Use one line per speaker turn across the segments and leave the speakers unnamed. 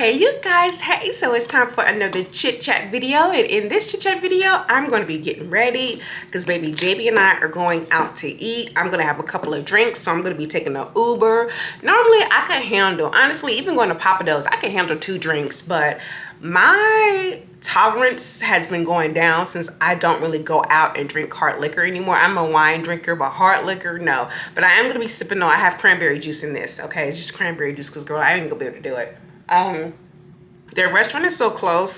Hey you guys, hey, so it's time for another chit chat video, and in this chit chat video I'm going to be getting ready because baby JB and I are going out to eat. I'm going to have a couple of drinks, so I'm going to be taking an Uber. Normally I could handle, honestly, even going to Papa Do's, I can handle 2 drinks, but my tolerance has been going down since I don't really go out and drink hard liquor anymore. I'm a wine drinker, but hard liquor, no. But I am going to be sipping on, I have cranberry juice in this, okay? It's just cranberry juice because girl, I ain't going to be able to do it. Their restaurant is so close.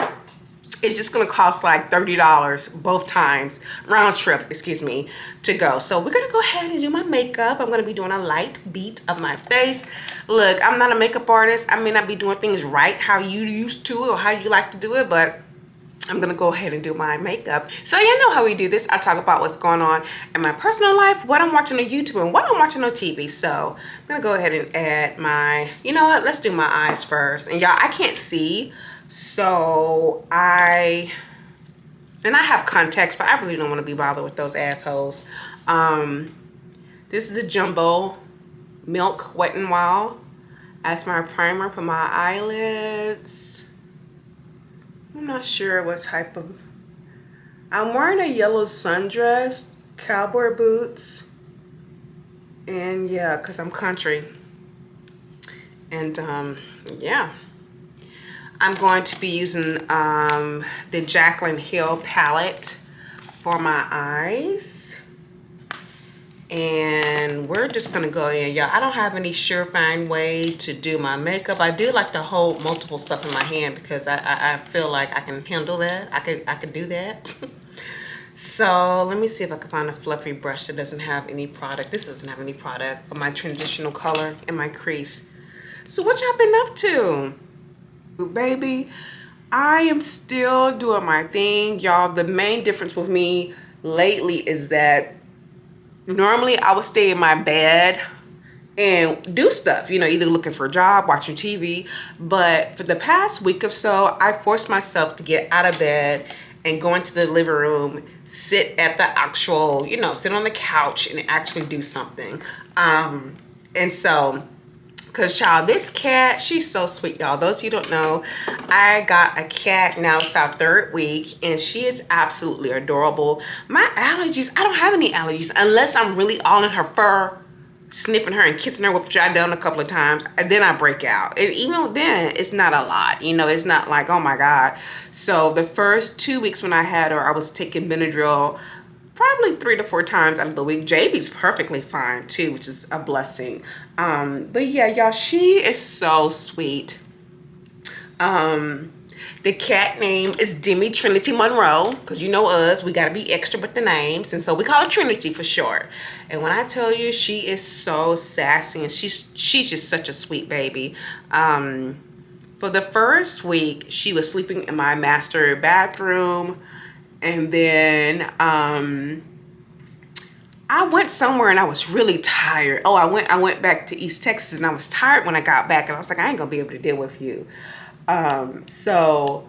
It's just gonna cost like $30 both times, round trip, excuse me, to go. So we're gonna go ahead and do my makeup. I'm gonna be doing a light beat of my face. Look, I'm not a makeup artist. I may not be doing things right how you used to or how you like to do it, but I'm gonna go ahead and do my makeup. So you know how we do this. I talk about what's going on in my personal life, what I'm watching on YouTube, and what I'm watching on TV. So I'm gonna go ahead and add my, you know what, let's do my eyes first. And y'all, I can't see, so I have contacts, but I really don't want to be bothered with those assholes. This is a Jumbo Milk Wet n Wild as my primer for my eyelids. I'm not sure what type of, I'm wearing a yellow sundress, cowboy boots, and yeah, because I'm country. And yeah, I'm going to be using the Jaclyn Hill palette for my eyes. And we're just gonna go in, y'all. I don't have any surefire way to do my makeup. I do like to hold multiple stuff in my hand because I feel like I can handle that. I could do that. So let me see if I can find a fluffy brush that doesn't have any product. This doesn't have any product for my transitional color and my crease. So what y'all been up to? Baby, I am still doing my thing, y'all. The main difference with me lately is that normally I would stay in my bed and do stuff, you know, either looking for a job, watching TV. But for the past week or so, I forced myself to get out of bed and go into the living room, sit at the actual, you know, sit on the couch and actually do something. And so, because child, this cat, she's so sweet, y'all. Those of you who don't know, I got a cat now. It's our 3rd week, and she is absolutely adorable. My allergies, I don't have any allergies unless I'm really all in her fur, sniffing her and kissing her, which I've done a couple of times, and then I break out. And even then, it's not a lot. You know, it's not like, oh my God. So the first 2 weeks when I had her, I was taking Benadryl probably 3 to 4 times out of the week. JB's perfectly fine too, which is a blessing. But yeah, y'all, she is so sweet. The cat name is Demi Trinity Monroe, because you know us, we gotta be extra with the names, and so we call her Trinity for short. And when I tell you, she is so sassy, and she's just such a sweet baby. For the first week, she was sleeping in my master bathroom. And then I went somewhere and I was really tired. Oh, I went back to East Texas and I was tired when I got back, and I was like, I ain't gonna be able to deal with you. So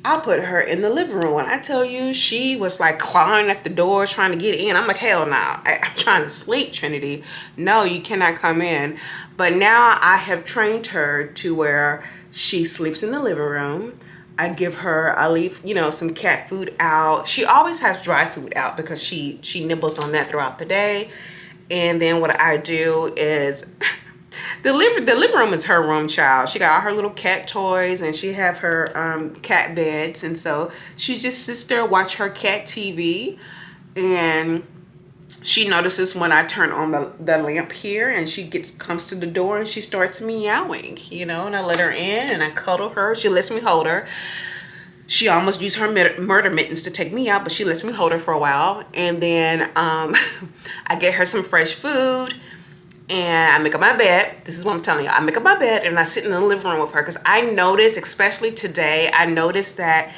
I put her in the living room. When I tell you, she was like clawing at the door trying to get in. I'm like, hell no, I'm trying to sleep, Trinity. No, you cannot come in. But now I have trained her to where she sleeps in the living room. I leave, you know, some cat food out. She always has dry food out because she nibbles on that throughout the day. And then what I do is, the living room is her room, child. She got all her little cat toys, and she have her cat beds. And so she just sits there, watch her cat TV. And she notices when I turn on the lamp here, and she comes to the door and she starts meowing, you know, and I let her in and I cuddle her. She lets me hold her. She almost used her murder mittens to take me out, but she lets me hold her for a while. And then I get her some fresh food and I make up my bed. This is what I'm telling you. I make up my bed and I sit in the living room with her, because I noticed, especially today, I noticed that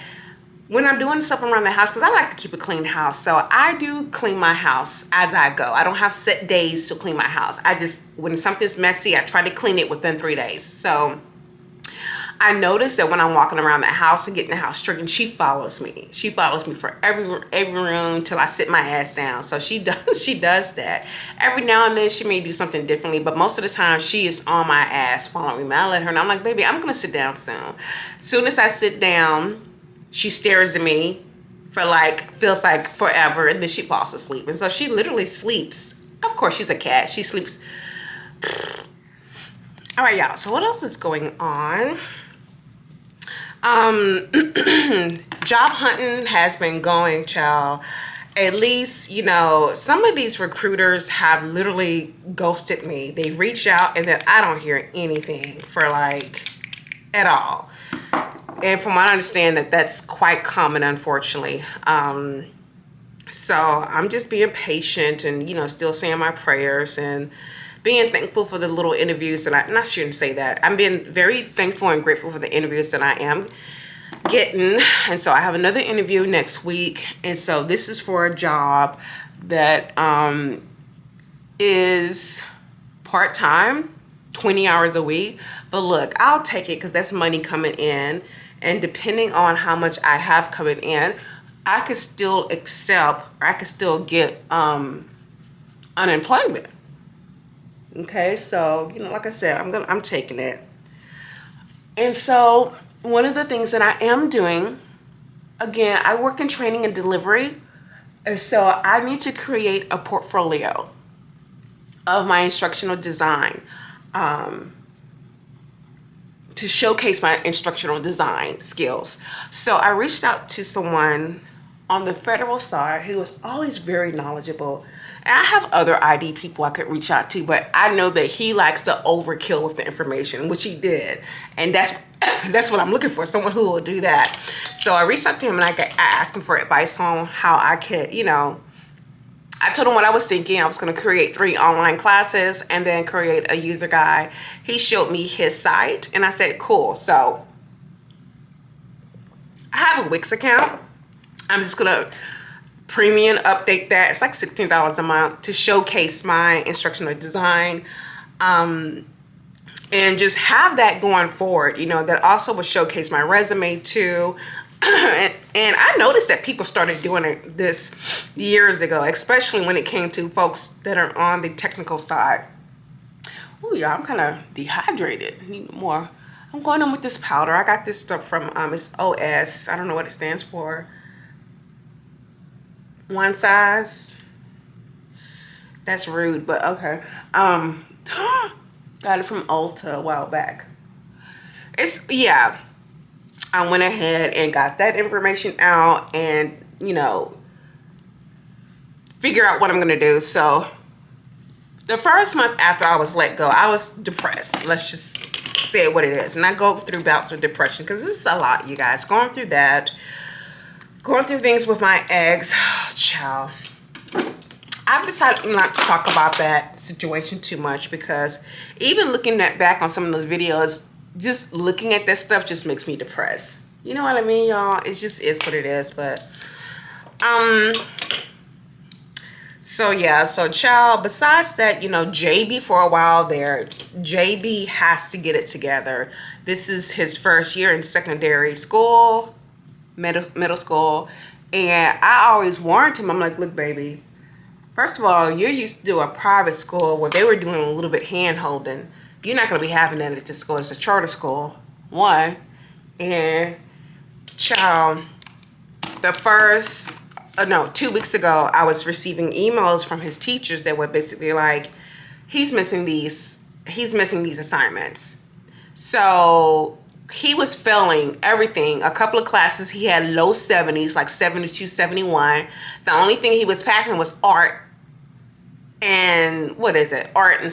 when I'm doing stuff around the house, because I like to keep a clean house, so I do clean my house as I go. I don't have set days to clean my house. I just, when something's messy, I try to clean it within 3 days. So I noticed that when I'm walking around the house and getting the house straightened, she follows me. She follows me for every room till I sit my ass down. So she does that. Every now and then she may do something differently, but most of the time she is on my ass following me. I let her know. I'm like, baby, I'm gonna sit down soon. Soon as I sit down, she stares at me for like, feels like forever, and then she falls asleep. And so she literally sleeps. Of course, she's a cat. She sleeps. All right, y'all. So what else is going on? Job hunting has been going, child. At least, you know, some of these recruiters have literally ghosted me. They reach out and then I don't hear anything for like at all. And from what I understand, that's quite common, unfortunately. So I'm just being patient and, you know, still saying my prayers and being thankful for the little interviews that I shouldn't say that. I'm being very thankful and grateful for the interviews that I am getting. And so I have another interview next week. And so this is for a job that is part-time, 20 hours a week. But look, I'll take it because that's money coming in. And depending on how much I have coming in, I could still accept, or I could still get unemployment. Okay, so, you know, like I said, I'm taking it. And so one of the things that I am doing, again, I work in training and delivery. And so I need to create a portfolio of my instructional design to showcase my instructional design skills. So I reached out to someone on the federal side who was always very knowledgeable. And I have other ID people I could reach out to, but I know that he likes to overkill with the information, which he did. And that's what I'm looking for, someone who will do that. So I reached out to him and I asked him for advice on how I could, you know, I told him what I was thinking. I was going to create 3 online classes and then create a user guide. He showed me his site and I said, cool. So I have a Wix account. I'm just going to premium update that. It's like $16 a month to showcase my instructional design. And just have that going forward, you know, that also will showcase my resume too. And I noticed that people started doing this years ago, especially when it came to folks that are on the technical side. Oh yeah, I'm kind of dehydrated. Need more. I'm going in with this powder. I got this stuff from it's OS. I don't know what it stands for. One size. That's rude, but okay. Got it from Ulta a while back. Yeah. I went ahead and got that information out and, you know, figure out what I'm going to do. So the first month after I was let go, I was depressed. Let's just say what it is. And I go through bouts with depression because this is a lot, you guys. Going through that. Going through things with my ex. Oh, child. I've decided not to talk about that situation too much because even looking back on some of those videos, just looking at this stuff just makes me depressed. You know what I mean, y'all? It just is what it is. But so yeah, so child, besides that, you know, JB for a while there, JB has to get it together. This is his first year in secondary school, middle school, and I always warned him, I'm like, look, baby, first of all, you're used to do a private school where they were doing a little bit hand holding. You're not going to be having that at this school. It's a charter school, one. And child, the first, 2 weeks ago, I was receiving emails from his teachers that were basically like, he's missing these assignments. So he was failing everything. A couple of classes, he had low 70s, like 72, 71. The only thing he was passing was art. And what is it? Art and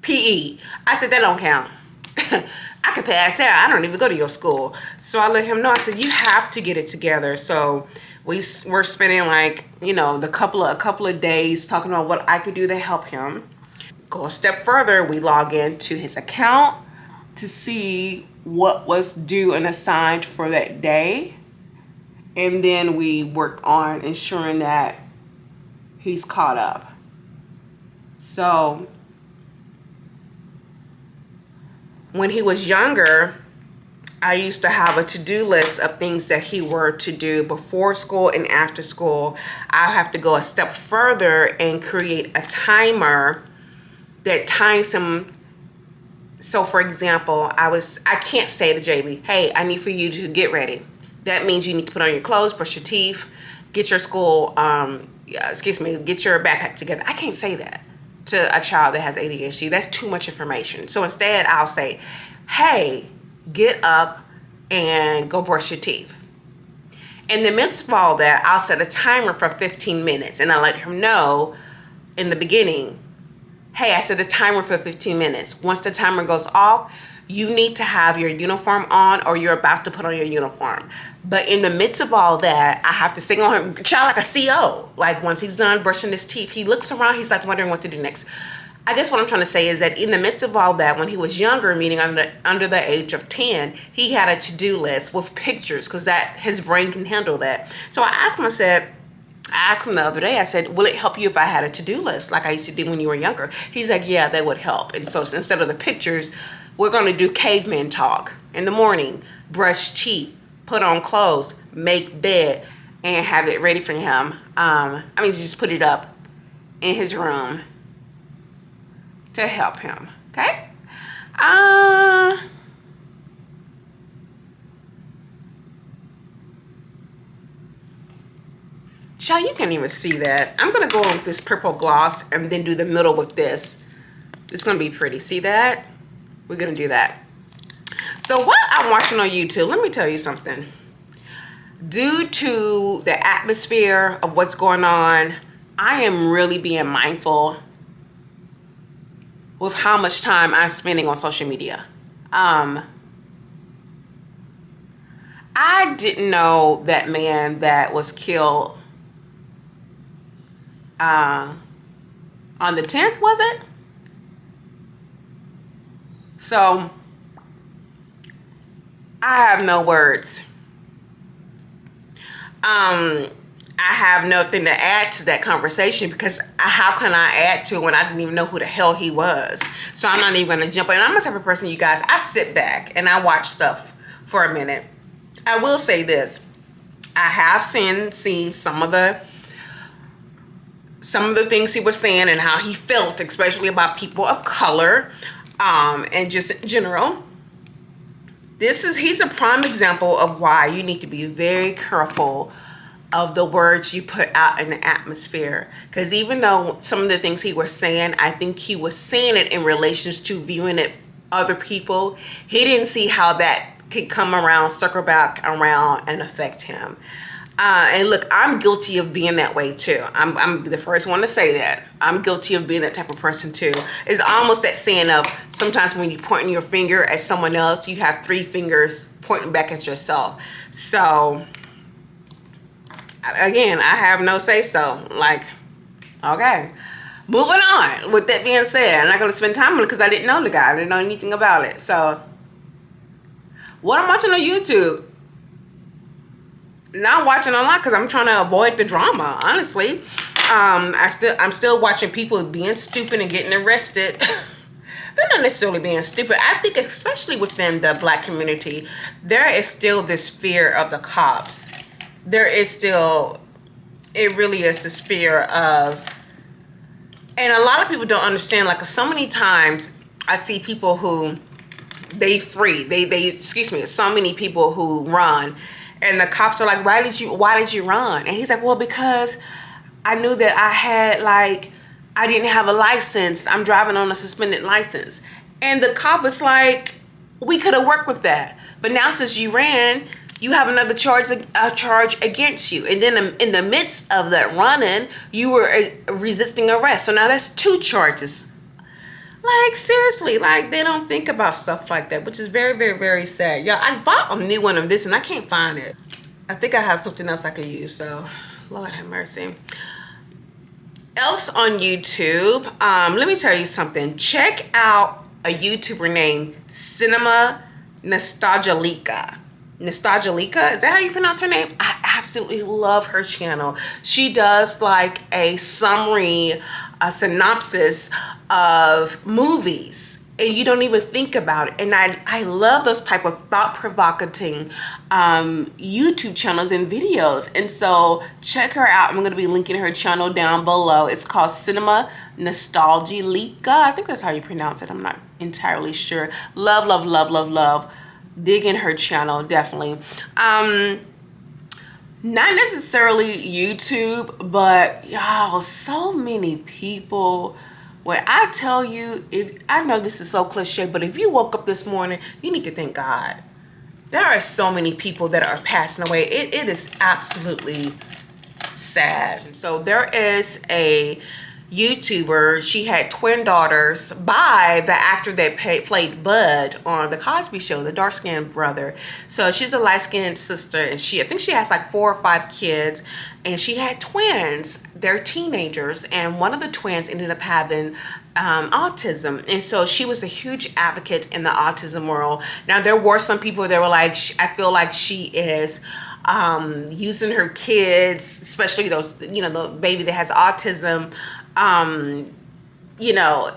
PE. I said, that don't count. I can pass that. I don't even go to your school. So I let him know. I said, you have to get it together. So we're spending like, you know, a couple of days talking about what I could do to help him. Go a step further. We log into his account to see what was due and assigned for that day. And then we work on ensuring that he's caught up. So when he was younger, I used to have a to-do list of things that he were to do before school and after school. I have to go a step further and create a timer that times him. So for example, I can't say to JB, hey, I need for you to get ready. That means you need to put on your clothes, brush your teeth, get your school, get your backpack together. I can't say that to a child that has ADHD. That's too much information. So instead I'll say, hey, get up and go brush your teeth. In the midst of all that, I'll set a timer for 15 minutes and I let him know in the beginning, hey, I set a timer for 15 minutes. Once the timer goes off, you need to have your uniform on or you're about to put on your uniform. But in the midst of all that, I have to signal him, child, like a CO. Like once he's done brushing his teeth, he looks around, he's like wondering what to do next. I guess what I'm trying to say is that in the midst of all that, when he was younger, meaning under the age of 10, he had a to-do list with pictures because that his brain can handle that. So I asked him the other day, I said, will it help you if I had a to-do list like I used to do when you were younger? He's like, yeah, that would help. And so instead of the pictures, we're going to do caveman talk in the morning, brush teeth, put on clothes, make bed, and have it ready for him. Just put it up in his room to help him, okay? Child, you can't even see that. I'm gonna go on with this purple gloss and then do the middle with this. It's gonna be pretty, see that? We're gonna do that. So what I'm watching on YouTube, let me tell you something. Due to the atmosphere of what's going on, I am really being mindful with how much time I'm spending on social media. I didn't know that man that was killed on the 10th, was it? So I have no words. I have nothing to add to that conversation because how can I add to it when I didn't even know who the hell he was? So I'm not even going to jump in. I'm the type of person, you guys, I sit back and I watch stuff for a minute. I will say this. I have seen some of the things he was saying and how he felt, especially about people of color, and just in general. He's a prime example of why you need to be very careful of the words you put out in the atmosphere. Because even though some of the things he was saying, I think he was saying it in relations to viewing it other people. He didn't see how that could come around, circle back around and affect him. And look, I'm guilty of being that way too. I'm the first one to say that. I'm guilty of being that type of person too. It's almost that saying of sometimes when you're pointing your finger at someone else, you have 3 fingers pointing back at yourself. So again, I have no say so. Like, okay. Moving on. With that being said, I'm not going to spend time on it because I didn't know the guy. I didn't know anything about it. So what I'm watching on YouTube, not watching online because I'm trying to avoid the drama, honestly. I'm still watching people being stupid and getting arrested. They're not necessarily being stupid. I think especially within the Black community, there is still this fear of the cops. There is still, it really is this fear of, and a lot of people don't understand, like so many times I see people who so many people who run and the cops are like, why did you run? And he's like, well, because I knew that I didn't have a license. I'm driving on a suspended license. And the cop is like, we could have worked with that. But now since you ran, you have another charge against you. And then in the midst of that running, you were resisting arrest. So now that's 2 charges. Like, seriously, like, they don't think about stuff like that, which is very, very, very sad. Y'all, I bought a new one of this, and I can't find it. I think I have something else I could use, though. Lord have mercy. Else on YouTube, let me tell you something. Check out a YouTuber named Cinema Nostalgica. Nostalgica, is that how you pronounce her name? I absolutely love her channel. She does like a summary, a synopsis of movies and you don't even think about it. And I love those type of thought-provoking YouTube channels and videos. And so check her out. I'm going to be linking her channel down below. It's called Cinema Nostalgica. I think that's how you pronounce it. I'm not entirely sure. Love, love, love, love, love. Dig in her channel, definitely. Not necessarily YouTube, but y'all, so many people. When I tell you, if I know this is so cliche, but if you woke up this morning, you need to thank God. There are so many people that are passing away. It is absolutely sad. So there is a YouTuber. She had twin daughters by the actor that played Bud on the Cosby Show, the dark-skinned brother. So she's a light-skinned sister, and I think she has like 4 or 5 kids, and she had twins. They're teenagers, and one of the twins ended up having autism, and so she was a huge advocate in the autism world. Now there were some people that were like, I feel like she is using her kids, especially those, you know, the baby that has autism, you know,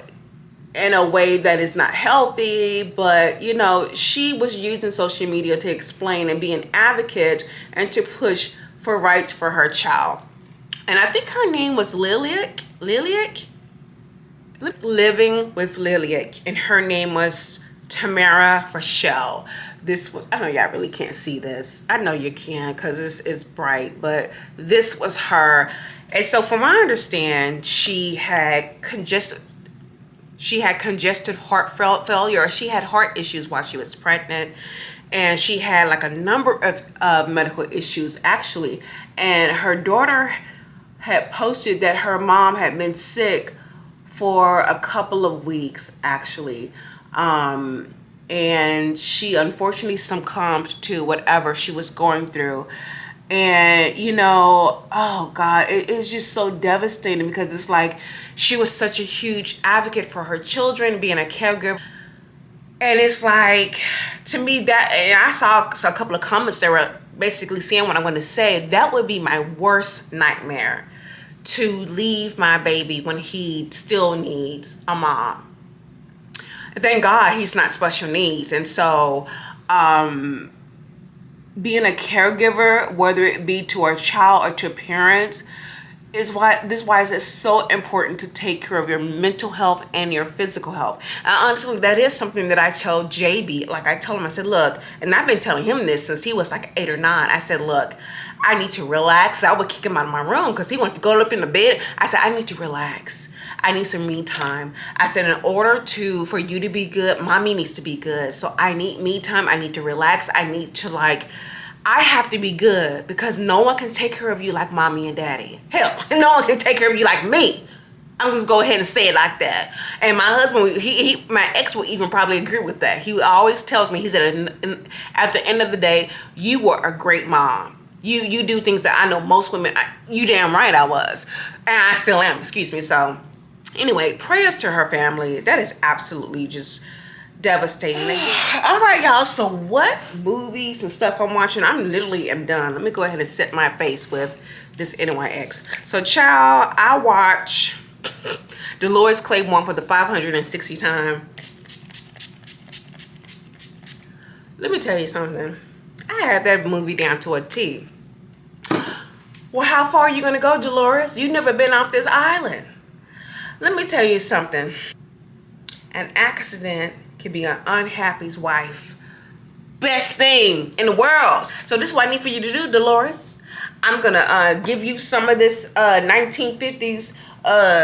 in a way that is not healthy. But, you know, she was using social media to explain and be an advocate and to push for rights for her child. And I think her name was Liliac, Living with Liliac, and her name was Tamara Rochelle. This was, I know y'all really can't see this. I know you can because it's bright, but this was her. And so from what I understand, she had congestive heart failure, or she had heart issues while she was pregnant. And she had like a number of medical issues actually. And her daughter had posted that her mom had been sick for a couple of weeks actually. And she unfortunately succumbed to whatever she was going through. And, you know, oh God, it's just so devastating because it's like she was such a huge advocate for her children, being a caregiver. And it's like, to me, that, and I saw a couple of comments that were basically saying what I'm going to say, that would be my worst nightmare, to leave my baby when he still needs a mom. Thank God he's not special needs. And so, being a caregiver, whether it be to a child or to parents, is why it's so important to take care of your mental health and your physical health. And honestly, that is something that I tell JB. Like I told him, I said, look, and I've been telling him this since he was like 8 or 9. I said, look, I need to relax. I would kick him out of my room because he wanted to go up in the bed. I said, I need to relax. I need some me time. I said, in order for you to be good, mommy needs to be good. So I need me time. I need to relax. I need to I have to be good because no one can take care of you like mommy and daddy. Hell, no one can take care of you like me. I'm just go ahead and say it like that. And my husband, my ex will even probably agree with that. He always tells me, he said, at the end of the day, you were a great mom. You do things that I know most women, you damn right I was. And I still am, excuse me. So anyway, prayers to her family. That is absolutely just devastating. All right, y'all. So what movies and stuff I'm watching? I'm literally am done. Let me go ahead and set my face with this NYX. So, child, I watch Dolores Claiborne for the 560th time. Let me tell you something. I have that movie down to a T. Well, how far are you gonna go, Dolores? You've never been off this island. Let me tell you something. An accident can be an unhappy's wife. Best thing in the world. So this is what I need for you to do, Dolores. I'm gonna give you some of this 1950s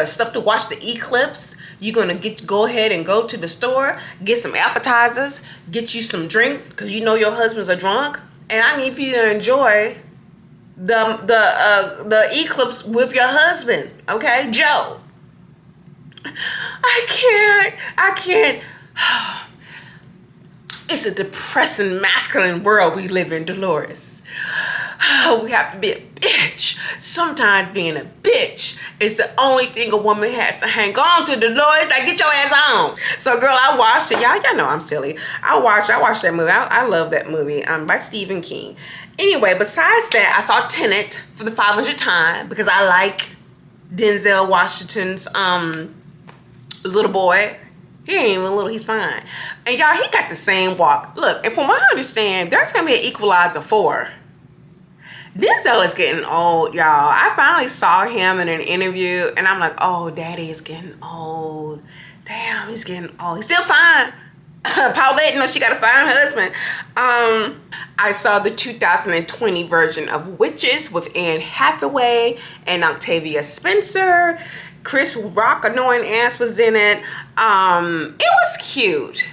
stuff to watch the eclipse. You're gonna go ahead and go to the store, get some appetizers, get you some drink, because you know your husband's a drunk. And I need for you to enjoy the eclipse with your husband, okay, Joe. I can't. It's a depressing, masculine world we live in, Dolores. We have to be a bitch. Sometimes being a bitch is the only thing a woman has to hang on to, Dolores. Like, get your ass on. So, girl, I watched it. Y'all know I'm silly. I watched that movie. I love that movie by Stephen King. Anyway, besides that, I saw Tenet for the 500th time because I like Denzel Washington's little boy. He ain't even little, he's fine. And y'all, he got the same walk. Look, and from what I understand, there's gonna be an Equalizer 4. Denzel is getting old, y'all. I finally saw him in an interview and I'm like, oh, daddy is getting old. Damn, he's getting old. He's still fine. Paulette, you know, she got a fine husband. I saw the 2020 version of Witches with Anne Hathaway and Octavia Spencer. Chris Rock, annoying ass, was in it. It was cute.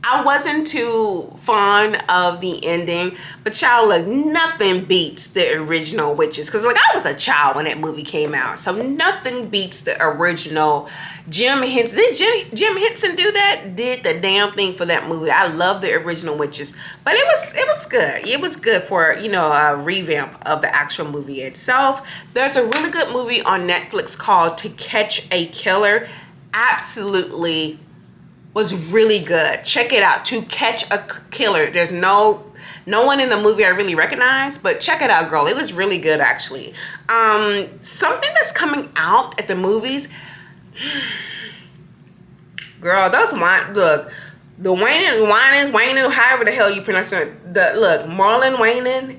I wasn't too fond of the ending, but y'all, look, nothing beats the original Witches. Because, like, I was a child when that movie came out. So nothing beats the original. Jim Henson, did Jim Henson do that? Did the damn thing for that movie. I love the original Witches. But it was good. It was good for, you know, a revamp of the actual movie itself. There's a really good movie on Netflix called To Catch a Killer. Absolutely was really good. Check it out. To Catch a Killer. There's no one in the movie I really recognize, but check it out, girl. It was really good, actually. Something that's coming out at the movies. Girl, those wine. Look, the Wayans, however the hell you pronounce it. Look, Marlon Wayans.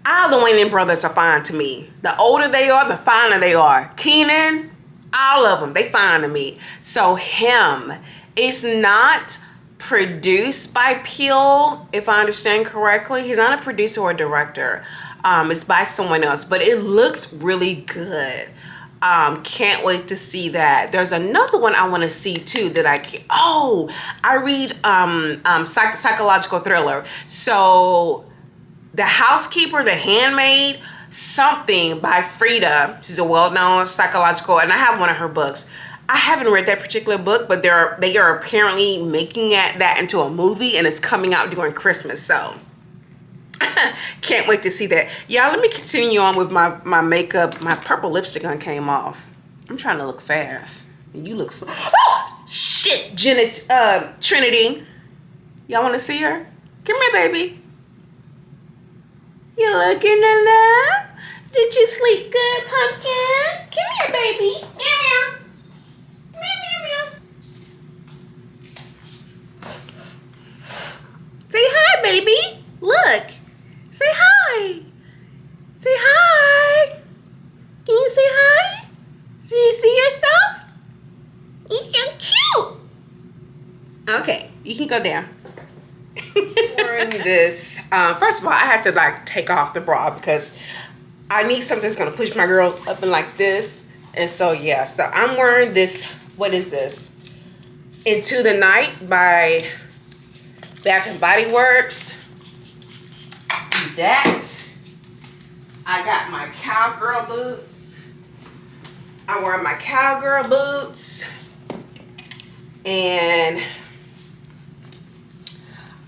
All the Wayans brothers are fine to me. The older they are, the finer they are. Keenan, all of them, they fine to me. So him. It's not produced by Peele, if I understand correctly. He's not a producer or a director. It's by someone else, but it looks really good. Can't wait to see that. There's another one I want to see too that I can. Oh, I read psychological thriller. So The Housekeeper, The Handmaid, something by Frida. She's a well-known psychological, and I have one of her books. I haven't read that particular book, but they are apparently making that into a movie, and it's coming out during Christmas. So can't wait to see that. Y'all, let me continue on with my makeup. My purple lipstick on came off. I'm trying to look fast. And you look so. Oh, shit, Trinity. Y'all want to see her? Come here, baby. You looking in there? Did you sleep good, pumpkin? Come here, baby. Meow. Say hi, baby. Look. Say hi. Say hi. Can you say hi? Do you see yourself? You're so cute. Okay, you can go down. Wearing this. First of all, I have to like take off the bra because I need something that's gonna push my girl up in like this. And so yeah, so I'm wearing this. What is this? Into the Night by Bath and Body Works. That. I got my cowgirl boots. I'm wearing my cowgirl boots. And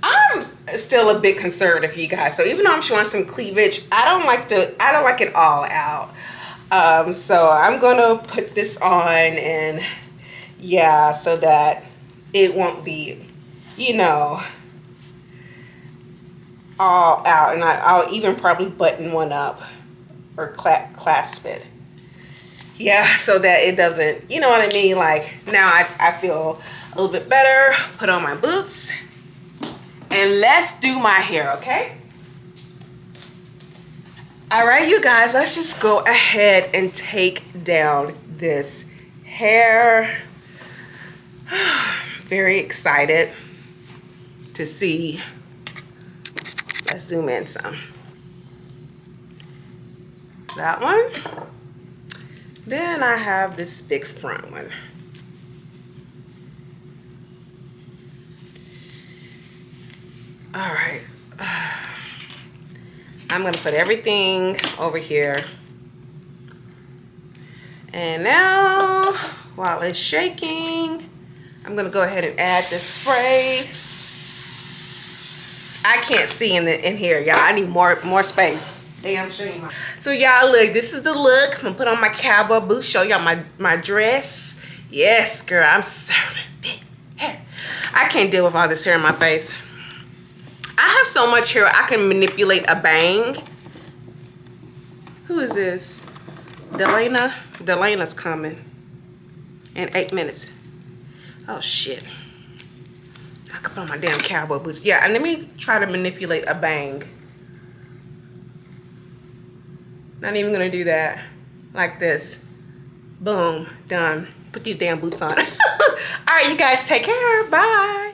I'm still a bit conservative, you guys. So even though I'm showing some cleavage, I don't like it all out. So I'm gonna put this on, and yeah, so that it won't be, you know, all out. And I'll even probably button one up or clasp it. Yeah, so that it doesn't, you know what I mean? Like, now I feel a little bit better. Put on my boots. And let's do my hair, okay? All right, you guys, let's just go ahead and take down this hair. Very excited to see. Let's zoom in some. That one. Then I have this big front one. All right. I'm gonna put everything over here. And now, while it's shaking, I'm gonna go ahead and add this spray. I can't see in here, y'all. I need more space. Damn, show you so y'all, look, this is the look. I'm gonna put on my cowboy boots, show y'all my dress. Yes, girl, I'm serving big hair. I can't deal with all this hair in my face. I have so much hair, I can manipulate a bang. Who is this? Delana? Delana's coming in 8 minutes. Oh shit. I could put on my damn cowboy boots. Yeah, and let me try to manipulate a bang. Not even gonna do that. Like this. Boom, done. Put these damn boots on. All right, you guys, take care. Bye.